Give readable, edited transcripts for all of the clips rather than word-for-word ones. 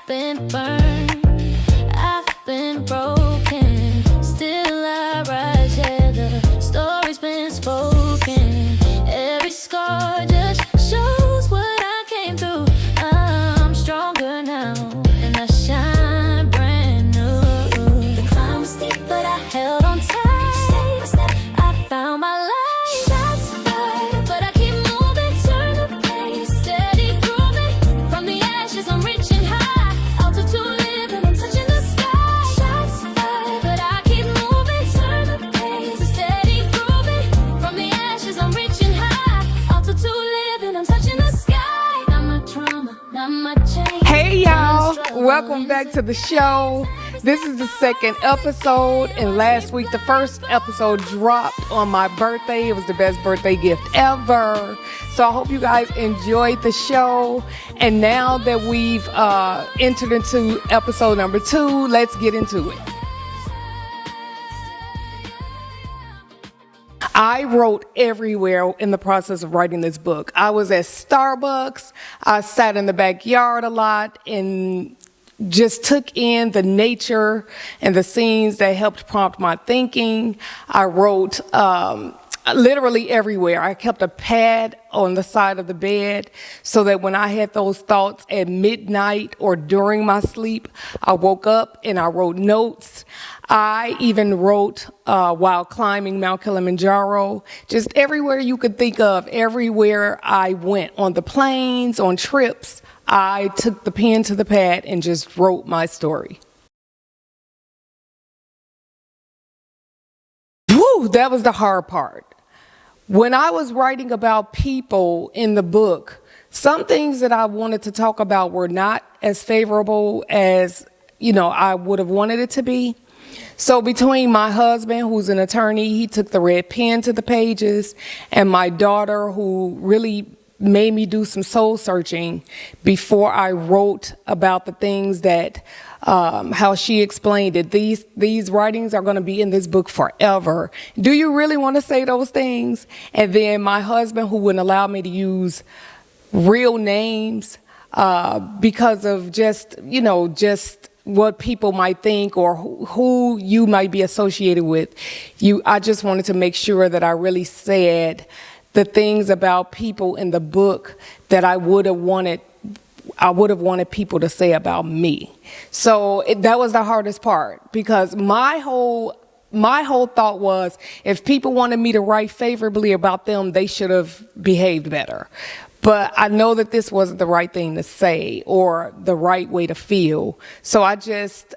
been burned, I've been broken, still I rise, yeah, the story's been spoken. Every scar just shows what I came through. I'm stronger now, and I shine brand new. The climb was steep, but I held on tight. Step by step, I found my light. Shots fired, but I keep moving, turn the pace, steady grooving. From the ashes, I'm reaching high, altitude living, I'm touching the sky. Shots fired, but I keep moving, turn the pace, steady grooving. From the ashes, I'm reaching high, altitude living, I'm touching the sky. Not my trauma, not my change. Hey y'all, welcome back to the show. This is the second episode, and last week the first episode dropped on my birthday. It was the best birthday gift ever. So I hope you guys enjoyed the show. And now that we've entered into episode number 2, let's get into it. I wrote everywhere in the process of writing this book. I was at Starbucks. I sat in the backyard a lot and just took in the nature and the scenes that helped prompt my thinking. I wrote literally everywhere. I kept a pad on the side of the bed so that when I had those thoughts at midnight or during my sleep, I woke up and I wrote notes. I even wrote while climbing Mount Kilimanjaro, just everywhere you could think of, everywhere I went, on the planes, on trips, I took the pen to the pad and just wrote my story. Whew, that was the hard part. When I was writing about people in the book, some things that I wanted to talk about were not as favorable as, I would have wanted it to be. So between my husband, who's an attorney, he took the red pen to the pages, and my daughter, who really made me do some soul searching before I wrote about the things that, how she explained it. These writings are going to be in this book forever. Do you really want to say those things? And then my husband, who wouldn't allow me to use real names because of just what people might think or who you might be associated with. I just wanted to make sure that I really said the things about people in the book that I would have wanted people to say about me. So that was the hardest part, because my whole thought was, if people wanted me to write favorably about them, they should have behaved better. But I know that this wasn't the right thing to say or the right way to feel. So I just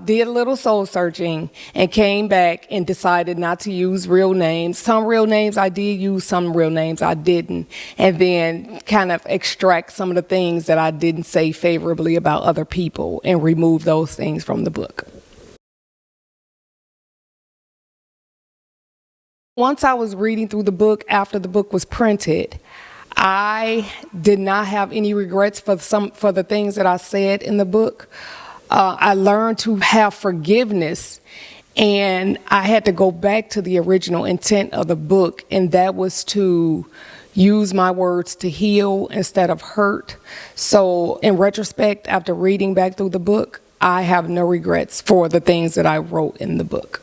did a little soul searching and came back and decided not to use real names. Some real names I did use, some real names I didn't. And then kind of extract some of the things that I didn't say favorably about other people and remove those things from the book. Once I was reading through the book after the book was printed, I did not have any regrets for the things that I said in the book. I learned to have forgiveness, and I had to go back to the original intent of the book, and that was to use my words to heal instead of hurt. So in retrospect, after reading back through the book, I have no regrets for the things that I wrote in the book.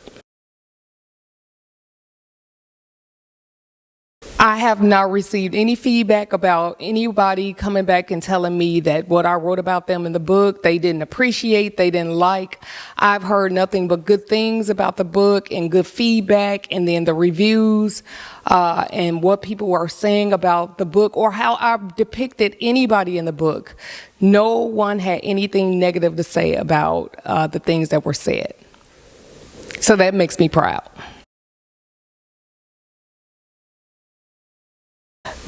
I have not received any feedback about anybody coming back and telling me that what I wrote about them in the book, they didn't appreciate, they didn't like. I've heard nothing but good things about the book and good feedback, and then the reviews and what people were saying about the book or how I depicted anybody in the book. No one had anything negative to say about the things that were said. So that makes me proud.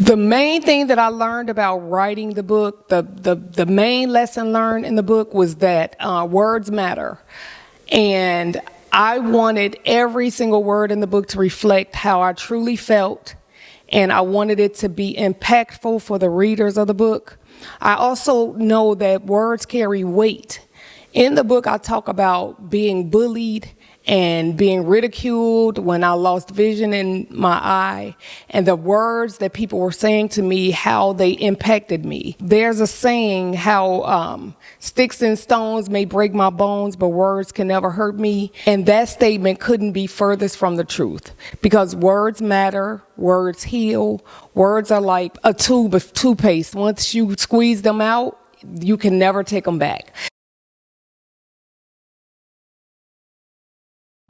The main thing that I learned about writing the book, the main lesson learned in the book was that words matter. And I wanted every single word in the book to reflect how I truly felt, and I wanted it to be impactful for the readers of the book. I also know that words carry weight. In the book, I talk about being bullied and being ridiculed when I lost vision in my eye, and the words that people were saying to me, how they impacted me. There's a saying how sticks and stones may break my bones, but words can never hurt me. And that statement couldn't be furthest from the truth, because words matter, words heal, words are like a tube of toothpaste. Once you squeeze them out, you can never take them back.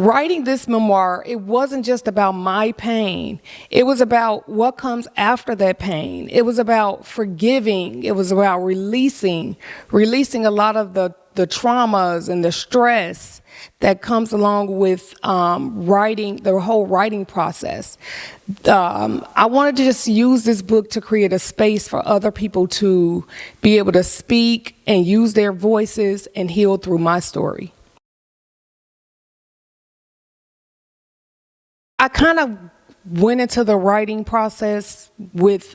Writing this memoir, it wasn't just about my pain. It was about what comes after that pain. It was about forgiving. It was about releasing a lot of the traumas and the stress that comes along with writing, the whole writing process. I wanted to just use this book to create a space for other people to be able to speak and use their voices and heal through my story. I kind of went into the writing process with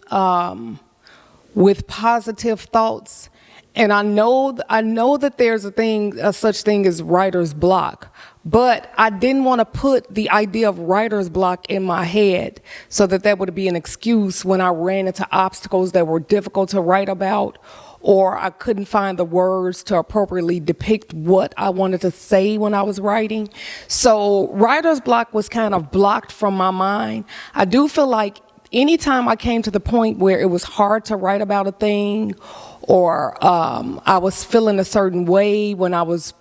positive thoughts, and I know that there's a such thing as writer's block, but I didn't want to put the idea of writer's block in my head so that would be an excuse when I ran into obstacles that were difficult to write about, or I couldn't find the words to appropriately depict what I wanted to say when I was writing. So writer's block was kind of blocked from my mind. I do feel like anytime I came to the point where it was hard to write about a thing, or I was feeling a certain way when I was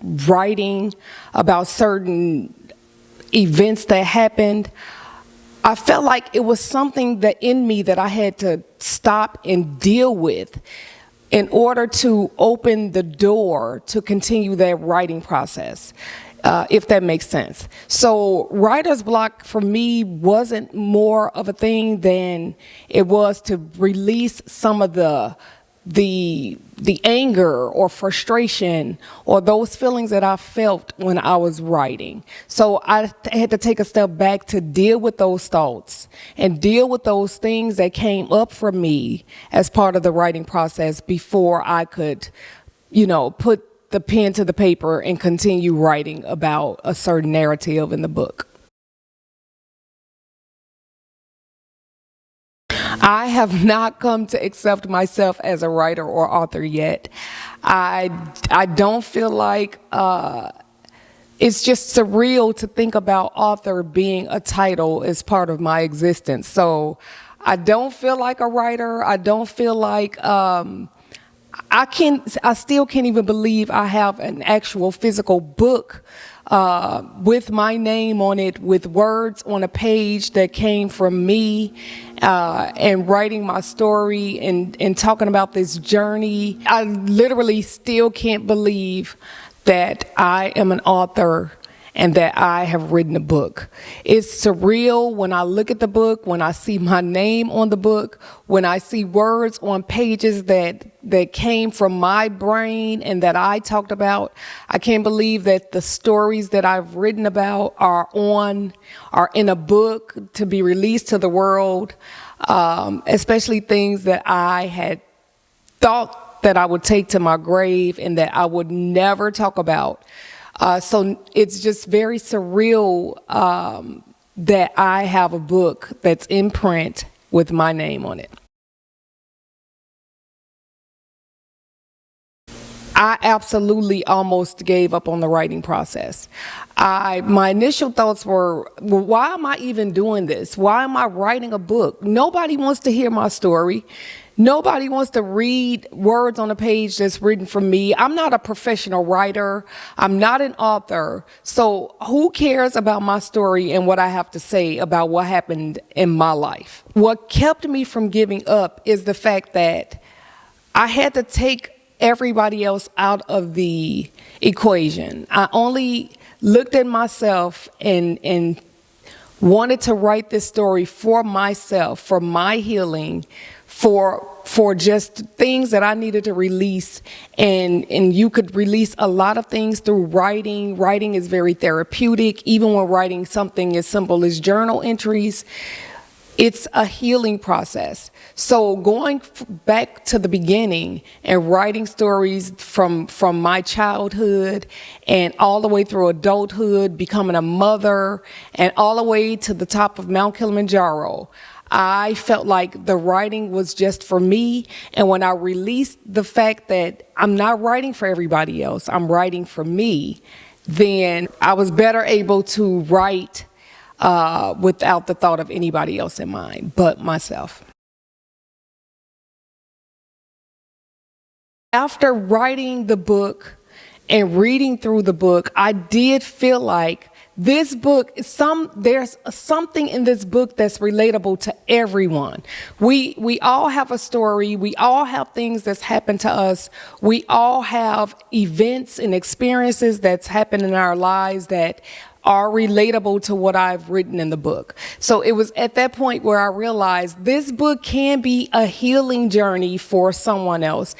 writing about certain events that happened, I felt like it was something that in me that I had to stop and deal with in order to open the door to continue that writing process, if that makes sense. So writer's block for me wasn't more of a thing than it was to release some of the anger or frustration or those feelings that I felt when I was writing. So I had to take a step back to deal with those thoughts and deal with those things that came up for me as part of the writing process before I could, put the pen to the paper and continue writing about a certain narrative in the book. I have not come to accept myself as a writer or author yet. I don't feel like it's just surreal to think about author being a title as part of my existence. So I don't feel like a writer. I don't feel like I still can't even believe I have an actual physical book with my name on it, with words on a page that came from me, and writing my story and talking about this journey. I literally still can't believe that I am an author and that I have written a book. It's surreal when I look at the book, when I see my name on the book, when I see words on pages that came from my brain and that I talked about. I can't believe that the stories that I've written about are in a book to be released to the world, especially things that I had thought that I would take to my grave and that I would never talk about. So it's just very surreal that I have a book that's in print with my name on it. I absolutely almost gave up on the writing process. My initial thoughts were, well, why am I even doing this? Why am I writing a book? Nobody wants to hear my story. Nobody wants to read words on a page that's written from me. I'm not a professional writer. I'm not an author. So who cares about my story and what I have to say about what happened in my life? What kept me from giving up is the fact that I had to take everybody else out of the equation. I only looked at myself and wanted to write this story for myself, for my healing, for just things that I needed to release. And you could release a lot of things through writing. Writing is very therapeutic. Even when writing something as simple as journal entries, It's a healing process. So going back to the beginning and writing stories from my childhood and all the way through adulthood, becoming a mother, and all the way to the top of Mount Kilimanjaro, I felt like the writing was just for me. And when I released the fact that I'm not writing for everybody else, I'm writing for me, then I was better able to write without the thought of anybody else in mind but myself. After writing the book and reading through the book, I did feel like this book, there's something in this book that's relatable to everyone. We all have a story. We all have things that's happened to us. We all have events and experiences that's happened in our lives that are relatable to what I've written in the book. So it was at that point where I realized this book can be a healing journey for someone else.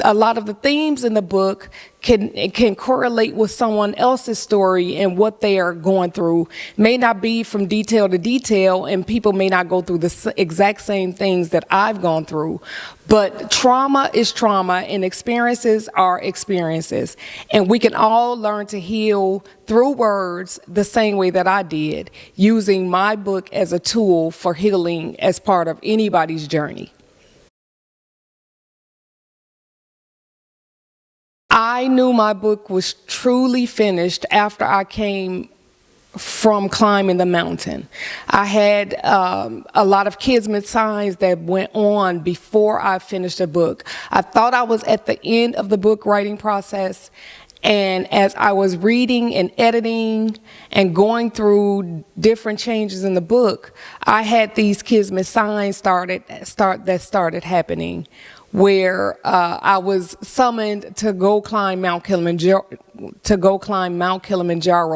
A lot of the themes in the book can correlate with someone else's story, and what they are going through may not be from detail to detail, and people may not go through the exact same things that I've gone through. But trauma is trauma, and experiences are experiences. And we can all learn to heal through words the same way that I did, using my book as a tool for healing as part of anybody's journey. I knew my book was truly finished after I came from climbing the mountain. I had a lot of kismet signs that went on before I finished the book. I thought I was at the end of the book writing process, and as I was reading and editing and going through different changes in the book, I had these kismet signs that started happening, where I was summoned to go climb Mount Kilimanjaro,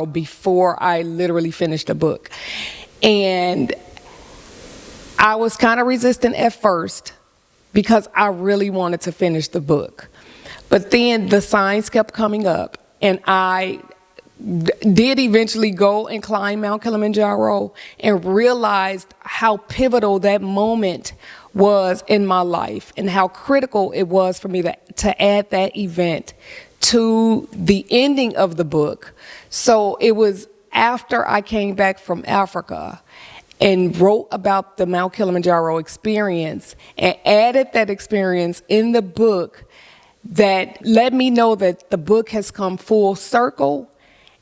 before I literally finished the book. And I was kind of resistant at first because I really wanted to finish the book. But then the signs kept coming up, and I did eventually go and climb Mount Kilimanjaro and realized how pivotal that moment was in my life and how critical it was for me to add that event to the ending of the book. So it was after I came back from Africa and wrote about the Mount Kilimanjaro experience and added that experience in the book that let me know that the book has come full circle,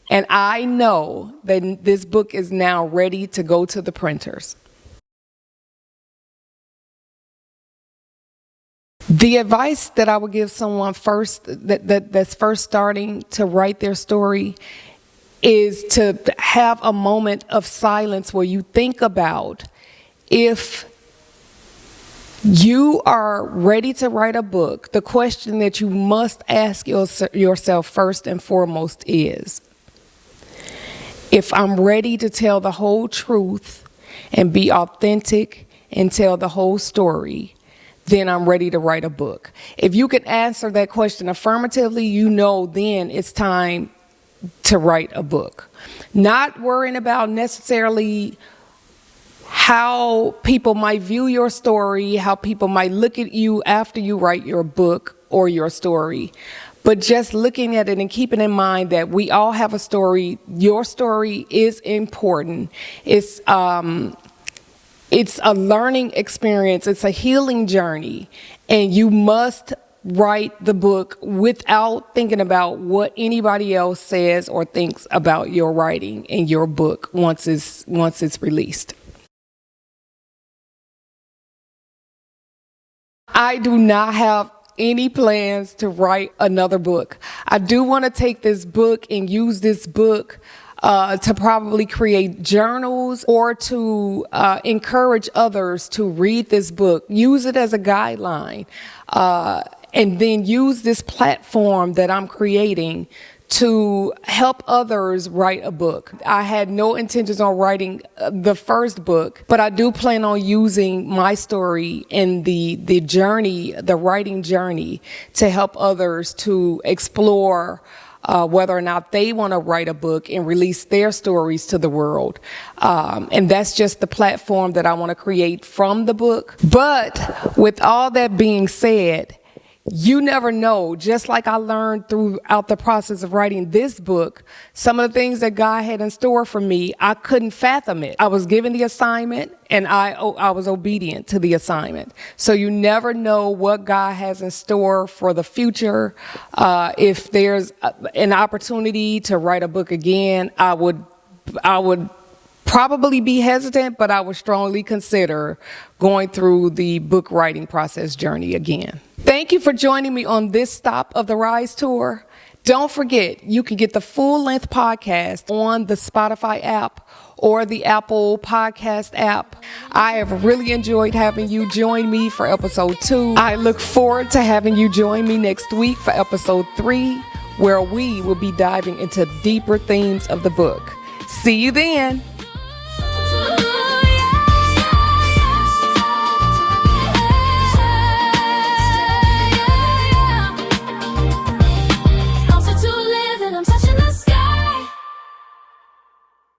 and I know that this book is now ready to go to the printers. The advice that I would give someone that's first starting to write their story is to have a moment of silence where you think about, if you are ready to write a book, the question that you must ask yourself first and foremost is, if I'm ready to tell the whole truth and be authentic and tell the whole story, then I'm ready to write a book. If you can answer that question affirmatively, you know then it's time to write a book. Not worrying about necessarily how people might view your story, how people might look at you after you write your book or your story, but just looking at it and keeping in mind that we all have a story. Your story is important. It's a learning experience. It's a healing journey. And you must write the book without thinking about what anybody else says or thinks about your writing in your book once it's released. I do not have any plans to write another book. I do want to take this book and use this book to probably create journals or to encourage others to read this book. Use it as a guideline, and then use this platform that I'm creating to help others write a book. I had no intentions on writing the first book, but I do plan on using my story and the journey, the writing journey, to help others to explore whether or not they want to write a book and release their stories to the world. And that's just the platform that I want to create from the book. But with all that being said, you never know. Just like I learned throughout the process of writing this book, some of the things that God had in store for me, I couldn't fathom it. I was given the assignment and I was obedient to the assignment. So you never know what God has in store for the future. If there's an opportunity to write a book again, I would probably be hesitant, but I would strongly consider going through the book writing process journey again. Thank you for joining me on this stop of the Rise Tour. Don't forget, you can get the full-length podcast on the Spotify app or the Apple Podcast app. I have really enjoyed having you join me for episode 2. I look forward to having you join me next week for episode 3, where we will be diving into deeper themes of the book. See you then.